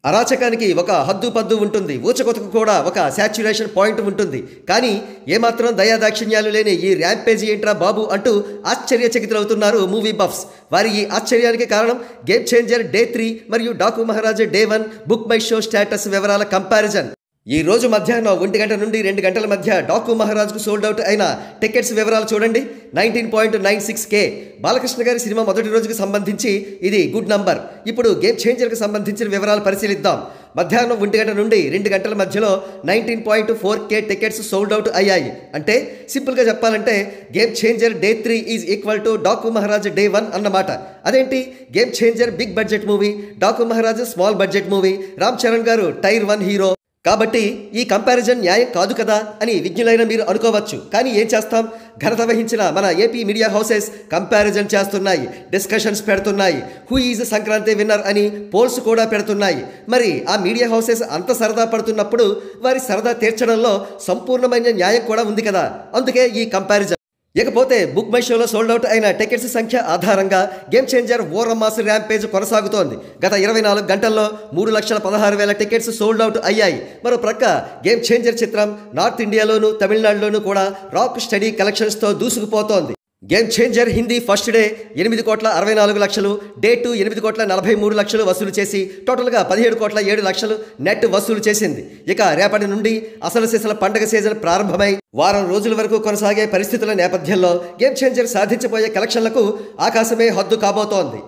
అరాచకానికి ఒక హద్దు పద్దు ఉంటుంది, ఊచకొతకు కూడా ఒక శాచ్యురేషన్ పాయింట్ ఉంటుంది. కానీ ఏమాత్రం దయాదాక్షిణ్యాలు లేని ఈ ర్యాంపేజీ ఏంట్రా బాబు అంటూ ఆశ్చర్యచకితులవుతున్నారు మూవీ బఫ్స్. వారి ఈ ఆశ్చర్యానికి కారణం గేమ్ చేంజర్ డే 3 మరియు Daaku Maharaaj day 1 book my show status వివరాల కంపారిజన్. ఈ రోజు మధ్యాహ్నం 1 గంట నుండి 2 గంటల మధ్య డాకు మహారాజ్కు సోల్డ్ అవుట్ అయిన టికెట్స్ వివరాలు చూడండి. 19.96K. బాలకృష్ణ గారి సినిమా మొదటి రోజుకు సంబంధించి ఇది గుడ్ నంబర్. ఇప్పుడు గేమ్ చేంజర్కి సంబంధించిన వివరాలు పరిశీలిద్దాం. మధ్యాహ్నం 1 గంట నుండి 2 గంటల మధ్యలో 19.4K టికెట్స్ సోల్డ్ అవుట్ అయ్యాయి. అంటే సింపుల్గా చెప్పాలంటే Game Changer day 3 is equal to Daaku Maharaaj day 1 అన్నమాట. అదేంటి, Game Changer big budget movie, Daaku Maharaaj small budget movie, Ram Charan garu tier 1 hero. కాబట్టి ఈ కంపారిజన్ న్యాయం కాదు కదా అని విజ్ఞులైన మీరు అనుకోవచ్చు. కానీ ఏం చేస్తాం, ఘనత వహించిన మన ఏపీ మీడియా హౌసెస్ కంపారిజన్ చేస్తున్నాయి, డిస్కషన్స్ పెడుతున్నాయి, హూ ఈజ్ సంక్రాంతి విన్నర్ అని పోల్స్ కూడా పెడుతున్నాయి. మరి ఆ మీడియా హౌసెస్ అంత సరదా పడుతున్నప్పుడు వారి సరదా తీర్చడంలో సంపూర్ణమైన న్యాయం కూడా ఉంది కదా, అందుకే ఈ కంపారిజన్. ఇకపోతే బుక్ మై షోలో సోల్డ్ అవుట్ అయిన టికెట్స్ సంఖ్య ఆధారంగా గేమ్ చేంజర్ ఓరమాస్ ర్యాంపేజ్ కొనసాగుతోంది. గత 24 గంటల్లో 3,16,000 టికెట్స్ సోల్డ్ అవుట్ అయ్యాయి. మరో ప్రక్క గేమ్ చేంజర్ చిత్రం నార్త్ ఇండియాలోను తమిళనాడులోనూ కూడా రాక్ స్టడీ కలెక్షన్స్తో దూసుకుపోతోంది. Game changer Hindi first day 8,64,00,000, day 2 8,43,00,000 వసూలు చేసి టోటల్గా 17,07,00,000 నెట్ వసూలు చేసింది. ఇక రేపటి నుండి అసలు సిసల పండగ సీజన్ ప్రారంభమై వారం రోజుల వరకు కొనసాగే పరిస్థితుల నేపథ్యంలో గేమ్ చేంజర్ సాధించబోయే కలెక్షన్లకు ఆకాశమే హద్దు కాబోతోంది.